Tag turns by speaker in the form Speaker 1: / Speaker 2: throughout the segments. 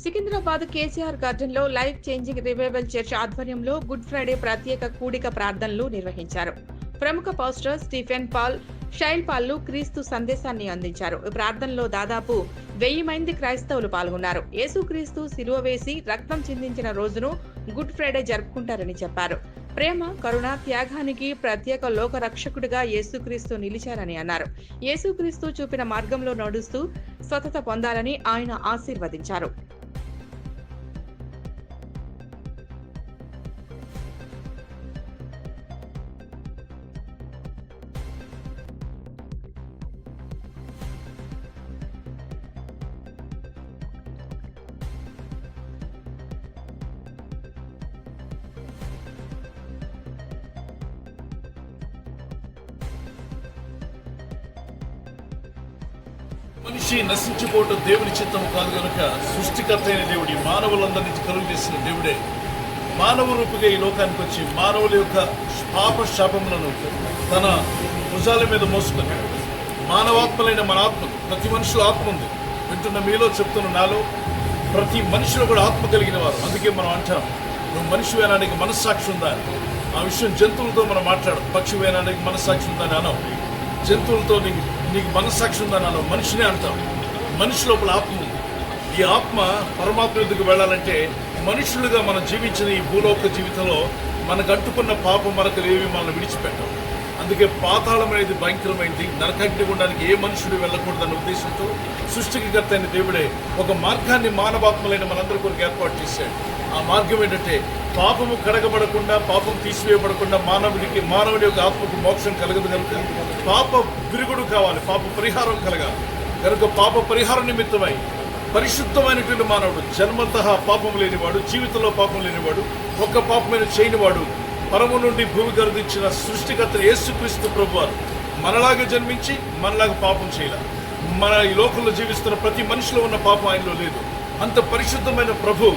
Speaker 1: Secunderabad KCR garden లో life changing revival church ఆధ్వర్యంలో good Friday ప్రత్యేక కూడిక ప్రార్థనలు నిర్వహించారు. ప్రముఖ పాస్టర్ స్టీఫెన్ పాల్ షైల్ పాల్లు క్రీస్తు సందేశాన్ని అందించారు. ఈ ప్రార్థనలో దాదాపు 1000 మంది క్రైస్తవులు పాల్గొన్నారు. యేసుక్రీస్తు సిలువ వేసి రక్తం చిందించిన రోజును గుడ్ ఫ్రైడే జరుపుకుంటారని చెప్పారు. ప్రేమ, కరుణ, త్యాగానికి ప్రత్యేక లోక రక్షకుడిగా యేసుక్రీస్తు నిలిచారని అన్నారు. యేసుక్రీస్తు చూపిన మార్గంలో నడుస్తూ స్వస్థత పొందాలని ఆయన ఆశీర్వదించారు.
Speaker 2: మనిషి నశించిపోవటం దేవుని చిత్తం కాదు కనుక సృష్టికర్త అయిన దేవుడి మానవులందరినీ కలుగు చేసిన దేవుడే మానవ రూపుగా ఈ లోకానికి వచ్చి మానవుల యొక్క పాప శాపములను తన భుజాల మీద మోసుకొని మానవాత్మలైన మన ఆత్మ, ప్రతి మనుషుల ఆత్మ ఉంది. వింటున్న మీలో చెప్తున్న నాలో ప్రతి మనిషిలో కూడా ఆత్మ కలిగిన వారు. అందుకే మనం అంటాం, నువ్వు మనిషి వేయడానికి మనస్సాక్షి ఉందా? ఆ విషయం జంతువులతో మనం మాట్లాడు. పక్షి వేయడానికి మనస్సాక్షి ఉందని అనం, జంతువులతో నీకు మనస్సాక్షి ఉందని అనం, మనిషినే అంటాం. మనిషి లోపల ఆత్మ ఉంది. ఈ ఆత్మ పరమాత్మ ఎదుగు వెళ్ళాలంటే మనుషులుగా మనం జీవించిన ఈ భూలోక జీవితంలో మనకు అంటుకున్న పాప మరకలు ఏవి మనల్ని విడిచిపెట్టాం. అందుకే పాతాళం అనేది భయంకరమైంది. నరకాగ్ని గుండానికి ఏ మనుషుడు వెళ్ళకూడదన్న ఉద్దేశంతో సృష్టికర్త అయిన దేవుడే ఒక మార్గాన్ని మానవాత్మలైన మనందరి కొరకు ఏర్పాటు చేశాడు. ఆ మార్గం ఏంటంటే పాపము కడగబడకుండా, పాపం తీసివేయబడకుండా మానవుడి యొక్క ఆత్మకు మోక్షం కలగదు కనుక పాప విరుగుడు కావాలి, పాప పరిహారం కలగాలి. కనుక పాప పరిహారం నిమిత్తమై పరిశుద్ధమైనటువంటి మానవుడు, జన్మతః పాపం లేనివాడు, జీవితంలో పాపం లేనివాడు, ఒక్క పాపమైన చేయనివాడు, పరము నుండి భూమి గర్దించిన సృష్టికర్త యేసుక్రీస్తు ప్రభువారు మనలాగా జన్మించి మనలాగా పాపం చేయాలి. మన ఈ లోకంలో జీవిస్తున్న ప్రతి మనిషిలో ఉన్న పాపం ఆయనలో లేదు. అంత పరిశుద్ధమైన ప్రభు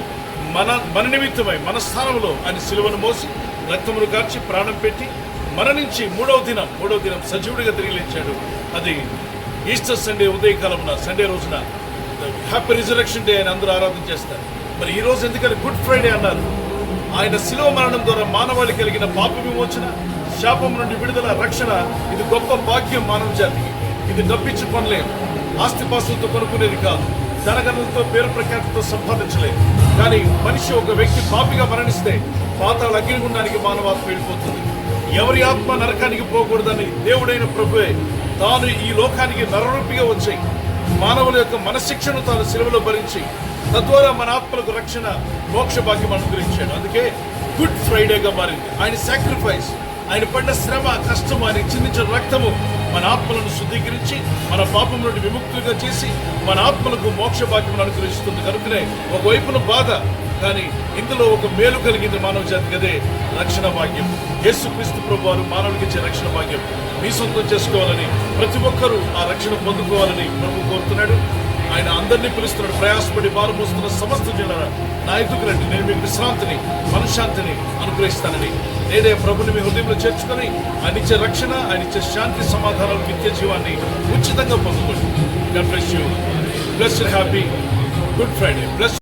Speaker 2: మన నిమిత్తమై మన స్థానంలో ఆయన సిలువను మోసి రక్తమును కార్చి ప్రాణం పెట్టి మరణించి మూడవ దినం సజీవుడిగా తిరిగి లేచాడు. అది ఈస్టర్ సండే ఉదయకాలమున, సండే రోజున హ్యాపీ రిజరెక్షన్ డే అని అందరూ ఆరాధన చేస్తారు. మరి ఈ రోజు ఎందుకని గుడ్ ఫ్రైడే అన్నారు? ఆయన శిలువ మరణం ద్వారా మానవాళి కలిగిన పాప విమోచన, శాపం నుండి విడుదల, రక్షణ. ఇది గొప్ప భాగ్యం మానవ జాతికి. ఇది డబ్బిచ్చి కొనలేదు, ఆస్తిపాస్తులతో కొనుక్కునేది కాదు, ధనగణలతో పేరు ప్రఖ్యాతితో సంపాదించలేదు. కానీ మనిషి ఒక వ్యక్తి పాపిగా మరణిస్తే పాతాళ అగ్నిగుండానికి మానవాత్మ వెళ్ళిపోతుంది. ఎవరి ఆత్మ నరకానికి పోకూడదని దేవుడైన ప్రభువే తాను ఈ లోకానికి నరరూపిగా వచ్చాయి మానవుల యొక్క మనశిక్షను తాను సిలువలో భరించి తద్వారా మన ఆత్మలకు రక్షణ, మోక్ష భాగ్యం అనుగ్రహించాడు. అందుకే గుడ్ ఫ్రైడేగా మారింది. ఆయన సాక్రిఫైస్, ఆయన పడిన శ్రమ, కష్టము, ఆయన చిందించిన రక్తము మన ఆత్మలను శుద్ధీకరించి మన పాపం నుండి విముక్తులుగా చేసి మన ఆత్మలకు మోక్ష భాగ్యం అనుగ్రహిస్తుంది. కనుకనే ఒకవైపున బాధ, కానీ ఇందులో ఒక మేలు కలిగింది మానవ జాతికి, అదే రక్షణ భాగ్యం. యేసుక్రీస్తు ప్రభు వారు మానవుడికి ఇచ్చే రక్షణ భాగ్యం మీ సొంతం చేసుకోవాలని, ప్రతి ఒక్కరూ ఆ రక్షణ పొందుకోవాలని ప్రభు కోరుతున్నాడు. ఆయన అందరినీ పిలుస్తున్నాడు. ప్రయాసపడి భారం మోస్తున్న సమస్త జనులారా నా ఎదుగు రండి, నేను మీకు విశ్రాంతిని, మనశ్శాంతిని అనుగ్రహిస్తానని. నేనే ప్రభుని మీ హృదయంలో చేర్చుకొని ఆయన ఇచ్చే రక్షణ, ఆయన ఇచ్చే శాంతి, సమాధానాలు, నిత్య జీవాన్ని ఉచితంగా పొందుకోండి. God bless you. Blessed, happy Good Friday. Bless